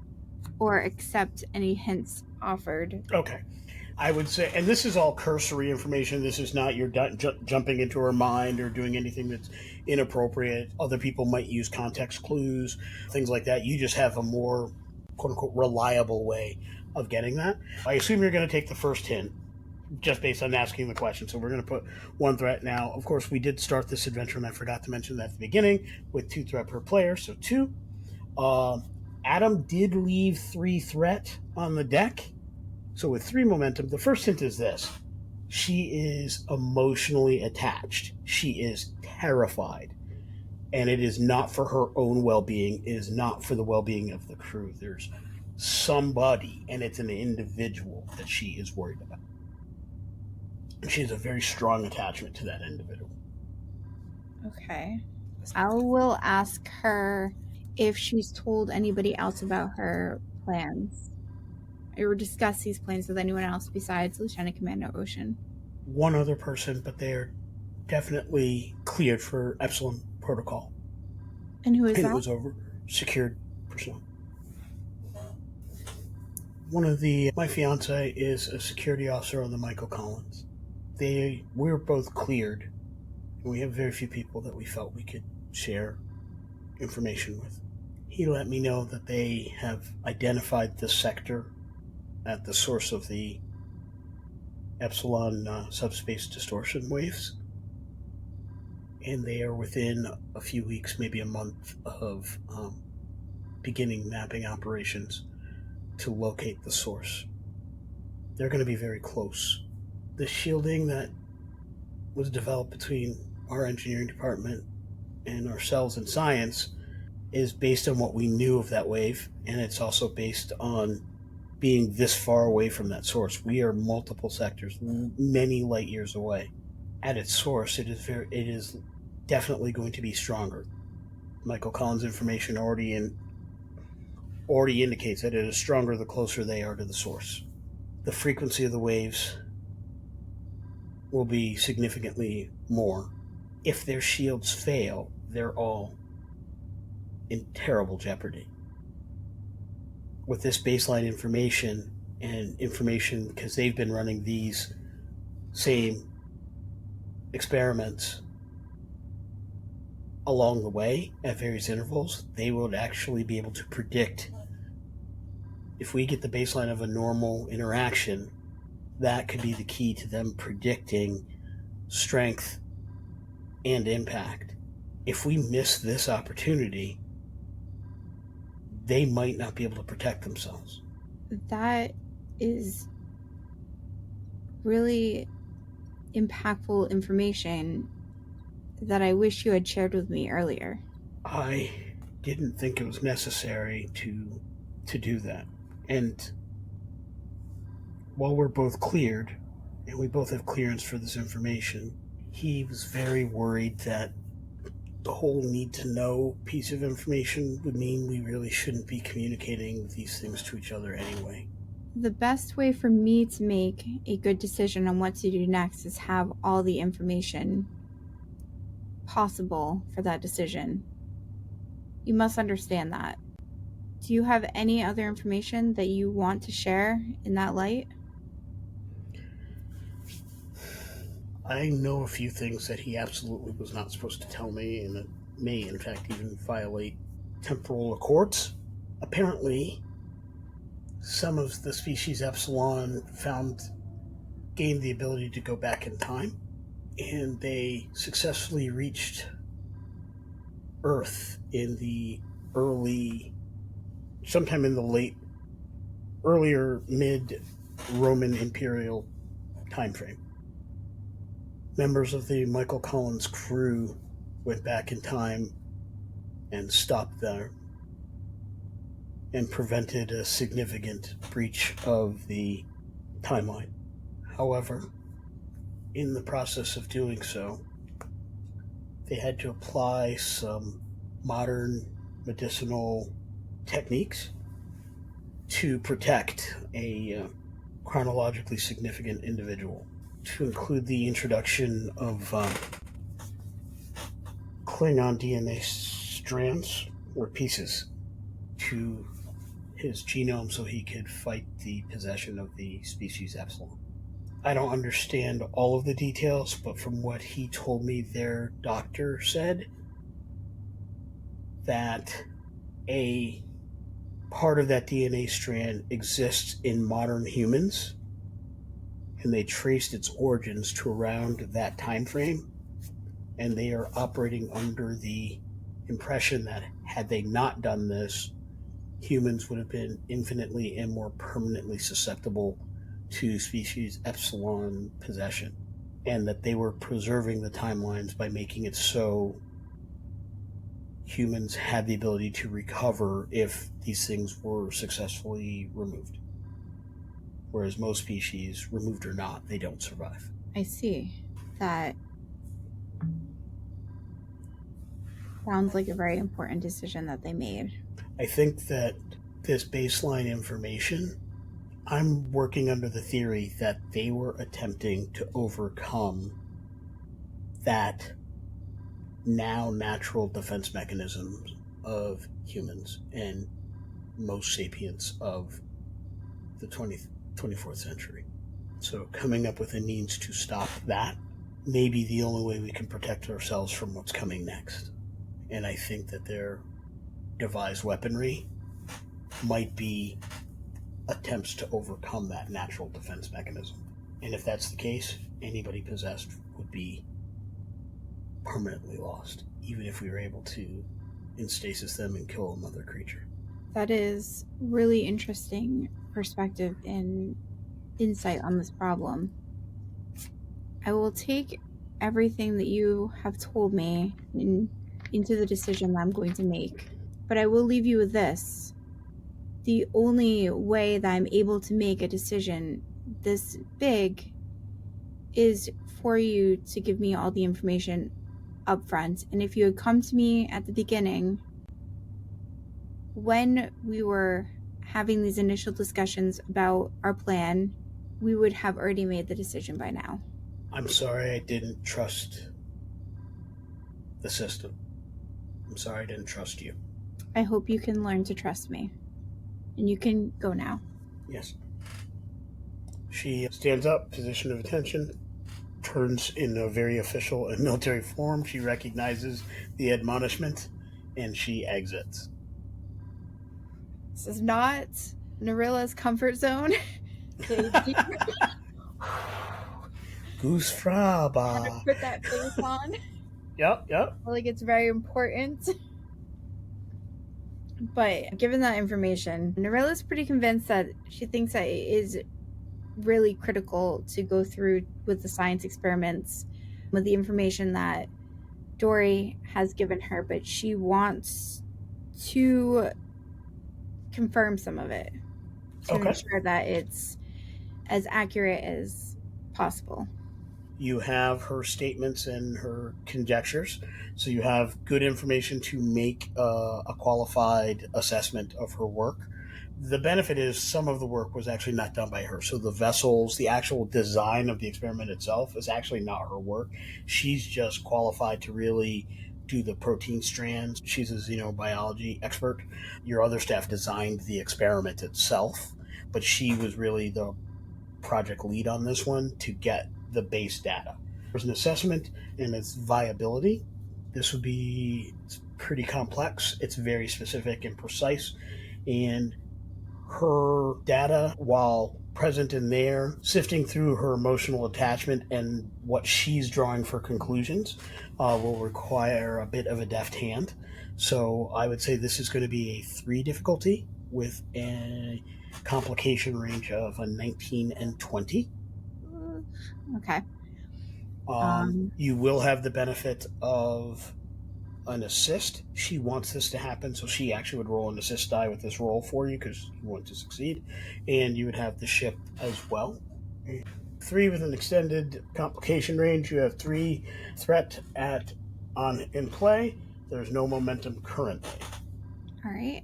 or accept any hints offered.
Okay. I would say, and this is all cursory information. This is not you're jumping into her mind or doing anything that's inappropriate. Other people might use context clues, things like that. You just have a more, quote unquote, reliable way of getting that. I assume you're going to take the first hint just based on asking the question. So we're going to put 1 threat now. Of course, we did start this adventure, and I forgot to mention that at the beginning, with 2 threat per player. So 2. Adam did leave 3 threat on the deck. So with 3 momentum, the first hint is this. She is emotionally attached. She is terrified. And it is not for her own well-being. It is not for the well-being of the crew. There's somebody, and it's an individual that she is worried about. And she has a very strong attachment to that individual.
Okay. I will ask her if she's told anybody else about her plans. Or discuss these plans with anyone else besides Lieutenant Commander Oshen.
one other person, but they're definitely cleared for Epsilon protocol.
And who is
And
that?
it was over secured personnel. My fiance is a security officer on the Michael Collins. We're both cleared, and we have very few people that we felt we could share information with. He let me know that they have identified this sector at the source of the epsilon subspace distortion waves, and they are within a few weeks, maybe a month, of beginning mapping operations to locate the source. They're going to be very close. The shielding that was developed between our engineering department and ourselves in science is based on what we knew of that wave, and it's also based on being this far away from that source. We are multiple sectors, many light years away. At its source, it is definitely going to be stronger. Michael Collins' information already indicates that it is stronger the closer they are to the source. The frequency of the waves will be significantly more. If their shields fail, they're all in terrible jeopardy. With this baseline information, because they've been running these same experiments along the way at various intervals, they would actually be able to predict, if we get the baseline of a normal interaction, that could be the key to them predicting strength and impact. If we miss this opportunity, they might not be able to protect themselves.
That is really impactful information that I wish you had shared with me earlier.
I didn't think it was necessary to do that. And while we're both cleared, and we both have clearance for this information, he was very worried that the whole need to know piece of information would mean we really shouldn't be communicating these things to each other anyway.
The best way for me to make a good decision on what to do next is have all the information possible for that decision. You must understand that. Do you have any other information that you want to share in that light?
I know a few things that he absolutely was not supposed to tell me, and it may, in fact, even violate temporal accords. Apparently, some of the species Epsilon gained the ability to go back in time, and they successfully reached Earth sometime in the earlier mid-Roman imperial time frame. Members of the Michael Collins crew went back in time and stopped there and prevented a significant breach of the timeline. However, in the process of doing so, they had to apply some modern medicinal techniques to protect a chronologically significant individual, to include the introduction of Klingon DNA strands or pieces to his genome so he could fight the possession of the species Epsilon. I don't understand all of the details, but from what he told me, their doctor said that a part of that DNA strand exists in modern humans, and they traced its origins to around that time frame, and they are operating under the impression that had they not done this, humans would have been infinitely and more permanently susceptible to species Epsilon possession, and that they were preserving the timelines by making it so humans had the ability to recover if these things were successfully removed. Whereas most species, removed or not, they don't survive.
I see. That sounds like a very important decision that they made.
I think that this baseline information I'm working under the theory that they were attempting to overcome that now natural defense mechanisms of humans and most sapiens of the 24th century. So coming up with a means to stop that may be the only way we can protect ourselves from what's coming next. And I think that their devised weaponry might be attempts to overcome that natural defense mechanism. And if that's the case, anybody possessed would be permanently lost, even if we were able to instasis them and kill another creature.
That is really interesting perspective and insight on this problem. I will take everything that you have told me into the decision that I'm going to make. But I will leave you with this. The only way that I'm able to make a decision this big is for you to give me all the information up front. And if you had come to me at the beginning, when we were having these initial discussions about our plan, we would have already made the decision by now.
I'm sorry I didn't trust the system. I'm sorry I didn't trust you.
I hope you can learn to trust me. And you can go now.
Yes. She stands up, position of attention, turns in a very official and military form. She recognizes the admonishment, and she exits.
This is not Narilla's comfort zone.
Goose Fraba.
Put that face on.
Yep.
I feel like it's very important. But given that information, Narilla's pretty convinced that she thinks that it is really critical to go through with the science experiments with the information that Dory has given her, but she wants to confirm some of it to ensure that it's as accurate as possible.
You have her statements and her conjectures, so you have good information to make a qualified assessment of her work. The benefit is some of the work was actually not done by her. So the vessels, the actual design of the experiment itself is actually not her work. She's just qualified to really do the protein strands. She's a xenobiology expert. Your other staff designed the experiment itself, but she was really the project lead on this one to get the base data. There's an assessment and its viability. This would be pretty complex. It's very specific and precise, and her data, while present in there, sifting through her emotional attachment and what she's drawing for conclusions, will require a bit of a deft hand. So I would say this is going to be a 3 difficulty with a complication range of a 19 and 20.
Okay.
You will have the benefit of an assist. She wants this to happen, so she actually would roll an assist die with this roll for you because you want to succeed. And you would have the ship as well. 3 with an extended complication range. You have 3 threat in play. There's no momentum currently.
All right.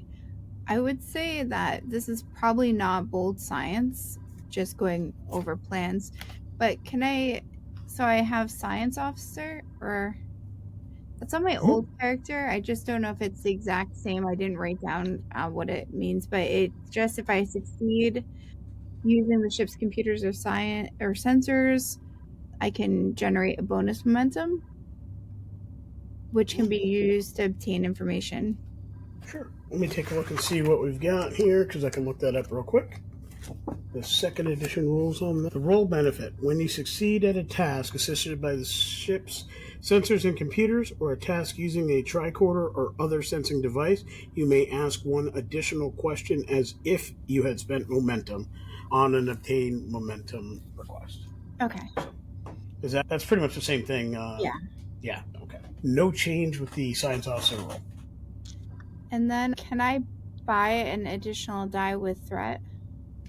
I would say that this is probably not bold science, just going over plans. But so I have science officer, or that's on my old character. I just don't know if it's the exact same. I didn't write down what it means, but it's just if I succeed using the ship's computers or sensors, I can generate a bonus momentum, which can be used to obtain information.
Sure. Let me take a look and see what we've got here, because I can look that up real quick. The 2nd edition rules on that. The role benefit. When you succeed at a task assisted by the ship's sensors and computers, or a task using a tricorder or other sensing device, you may ask one additional question as if you had spent momentum on an obtained momentum request.
Okay.
So, that's pretty much the same thing? Yeah, okay. No change with the science officer role.
And then can I buy an additional die with threat?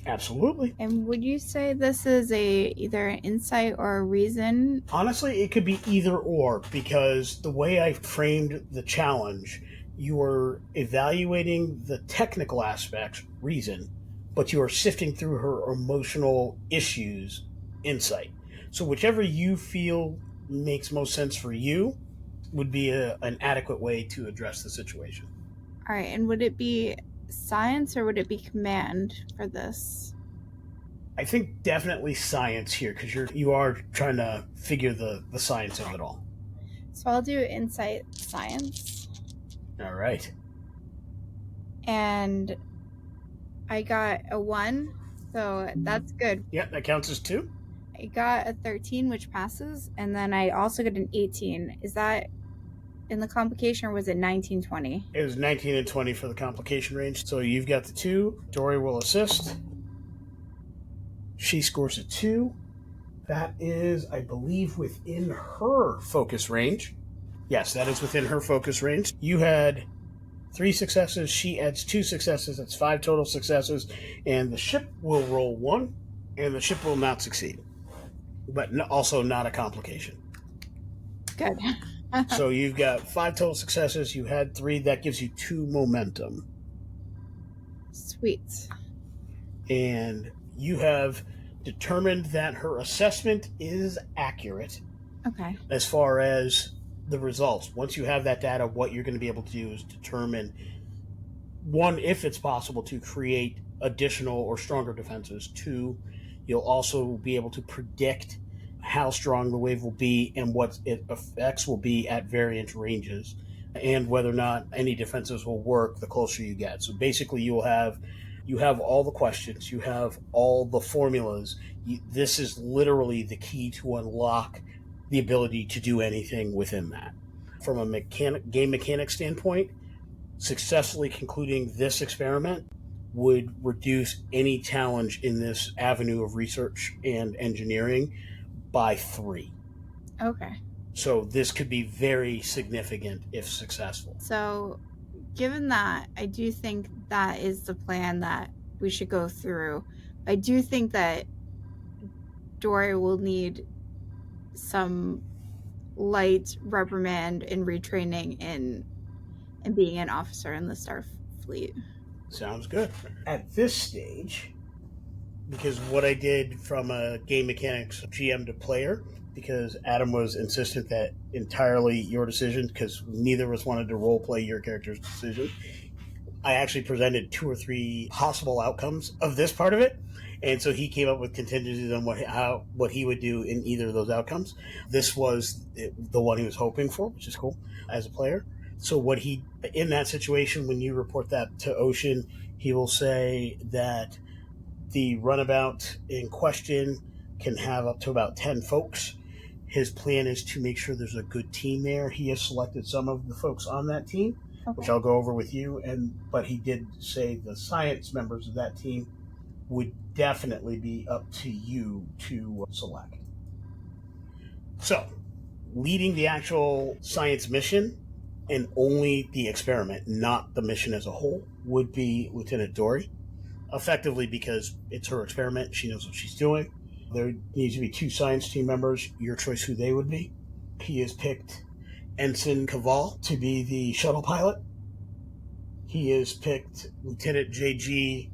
Absolutely.
And would you say this is either an insight or a reason?
Honestly, it could be either or, because the way I framed the challenge, you were evaluating the technical aspects, reason, but you are sifting through her emotional issues insight. So whichever you feel makes most sense for you would be an adequate way to address the situation.
All right, and would it be science or would it be command for this?
I think definitely science here, because you are trying to figure the science of it all.
So I'll do insight science.
All right.
And I got a 1, so that's good.
Yeah, that counts as 2.
I got a 13, which passes, and then I also got an 18. Is that in the complication, or was it 19, 20?
It was 19 and 20 for the complication range. So you've got the 2. Dory will assist. She scores a 2. That is, I believe, within her focus range. Yes, that is within her focus range. You had 3 successes. She adds 2 successes. That's 5 total successes. And the ship will roll 1, and the ship will not succeed. But also not a complication.
Good.
So you've got 5 total successes. You had 3. That gives you 2 momentum.
Sweet.
And you have determined that her assessment is accurate.
Okay.
As far as the results. Once you have that data, what you're going to be able to do is determine, 1, if it's possible to create additional or stronger defenses. 2, you'll also be able to predict how strong the wave will be and what its effects will be at variant ranges, and whether or not any defenses will work the closer you get. So basically you have all the questions, you have all the formulas. This is literally the key to unlock the ability to do anything within that. From a game mechanic standpoint, successfully concluding this experiment would reduce any challenge in this avenue of research and engineering by 3.
Okay.
So this could be very significant if successful.
So given that, I do think that is the plan that we should go through. I do think that Dory will need some light reprimand and retraining in being an officer in the Starfleet.
Sounds good. At this stage, because what I did from a game mechanics GM to player, because Adam was insistent that entirely your decision, because neither of us wanted to role play your character's decision, I actually presented 2 or 3 possible outcomes of this part of it. And so he came up with contingencies on what he would do in either of those outcomes. This was the one he was hoping for, which is cool as a player. So in that situation, when you report that to Oshen, he will say that the runabout in question can have up to about 10 folks. His plan is to make sure there's a good team there. He has selected some of the folks on that team, which I'll go over with you. But he did say the science members of that team would definitely be up to you to select. So, leading the actual science mission and only the experiment, not the mission as a whole, would be Lieutenant Dory. Effectively because it's her experiment, she knows what she's doing. There needs to be 2 science team members, your choice who they would be. He has picked Ensign Cavall to be the shuttle pilot. He has picked Lieutenant J.G.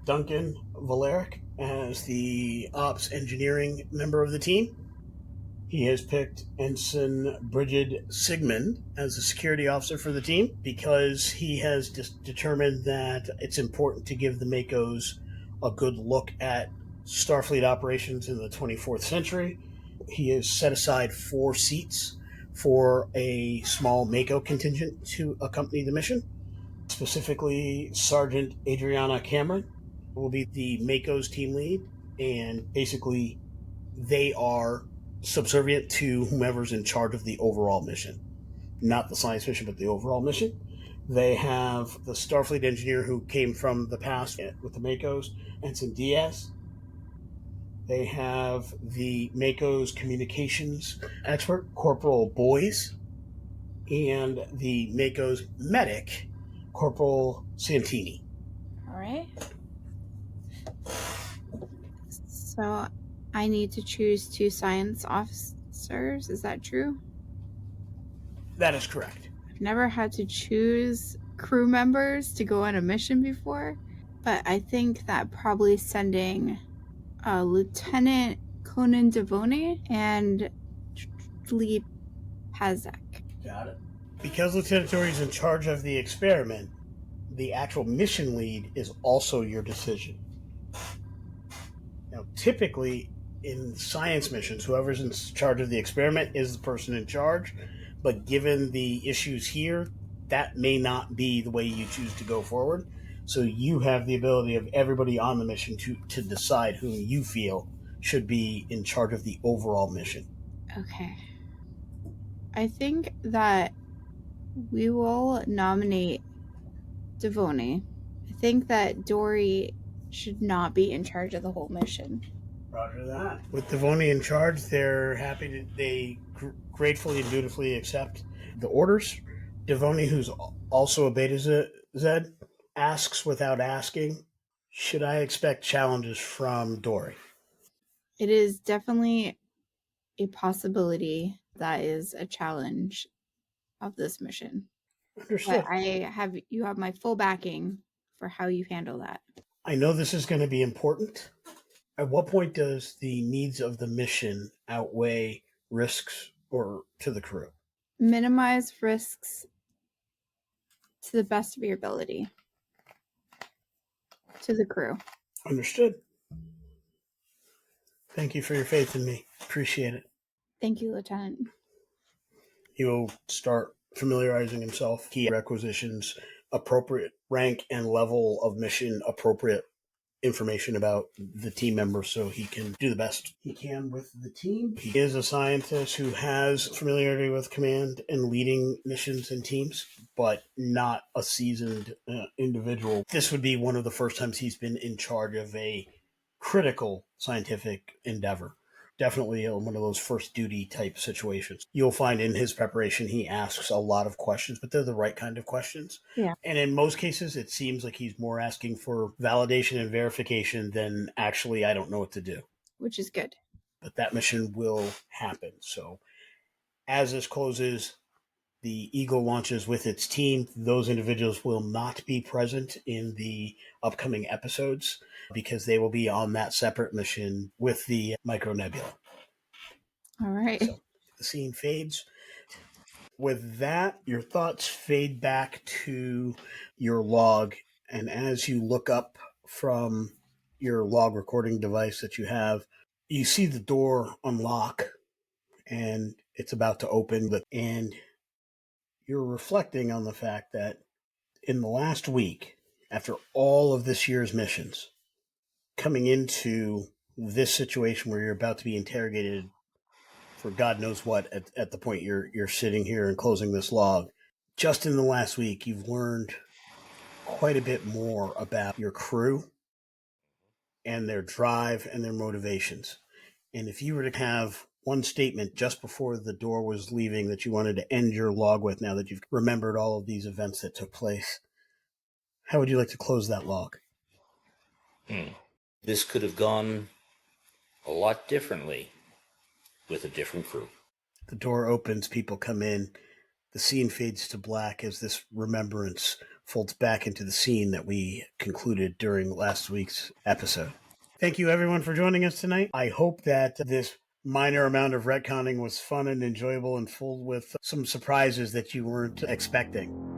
Duncan Valeric as the ops engineering member of the team. He has picked Ensign Bridget Sigmund as a security officer for the team because he has determined that it's important to give the Makos a good look at Starfleet operations in the 24th century. He has set aside 4 seats for a small Mako contingent to accompany the mission. Specifically, Sergeant Adriana Cameron will be the Makos team lead, and basically they are subservient to whomever's in charge of the overall mission. Not the science mission, but the overall mission. They have the Starfleet engineer who came from the past with the Makos, Ensign Diaz. They have the Makos communications expert, Corporal Boyes, and the Makos medic, Corporal Santini.
All right. So I need to choose 2 science officers. Is that true?
That is correct.
I've never had to choose crew members to go on a mission before. But I think that probably sending Lieutenant Conan Devone and Lee Pazak.
Got it. Because Lieutenant Dory is in charge of the experiment, the actual mission lead is also your decision. Now, typically in science missions, whoever's in charge of the experiment is the person in charge, but given the issues here, that may not be the way you choose to go forward. So you have the ability of everybody on the mission to decide who you feel should be in charge of the overall mission.
Okay. I think that we will nominate Devone. I think that Dory should not be in charge of the whole mission.
Roger that. With Devone in charge, they're happy to, they gratefully and dutifully accept the orders. Devone, who's also a Beta Z, asks without asking, should I expect challenges from Dory?
It is definitely a possibility that is a challenge of this mission.
Understood.
But you have my full backing for how you handle that.
I know this is going to be important. At what point does the needs of the mission outweigh risks or to the crew?
Minimize risks to the best of your ability to the crew.
Understood. Thank you for your faith in me. Appreciate it.
Thank you, Lieutenant.
He will start familiarizing himself. Key requisitions, appropriate rank and level of mission, appropriate information about the team members so he can do the best he can with the team. He is a scientist who has familiarity with command and leading missions and teams, but not a seasoned individual. This would be one of the first times he's been in charge of a critical scientific endeavor. Definitely one of those first duty type situations. You'll find in his preparation, he asks a lot of questions, but they're the right kind of questions.
Yeah.
And in most cases, it seems like he's more asking for validation and verification than actually, I don't know what to do.
Which is good.
But that mission will happen. So as this closes, the Eagle launches with its team. Those individuals will not be present in the upcoming episodes because they will be on that separate mission with the micronebula.
All right.
So the scene fades. With that, your thoughts fade back to your log. And as you look up from your log recording device that you have, you see the door unlock and it's about to open. And you're reflecting on the fact that in the last week, after all of this year's missions, coming into this situation where you're about to be interrogated for God knows what at the point you're sitting here and closing this log, just in the last week, you've learned quite a bit more about your crew and their drive and their motivations. And if you were to have one statement just before the door was leaving that you wanted to end your log with, now that you've remembered all of these events that took place, how would you like to close that log?
This could have gone a lot differently with a different crew.
The door opens, people come in, the scene fades to black as this remembrance folds back into the scene that we concluded during last week's episode. Thank you everyone for joining us tonight. I hope that this minor amount of retconning was fun and enjoyable and full with some surprises that you weren't expecting.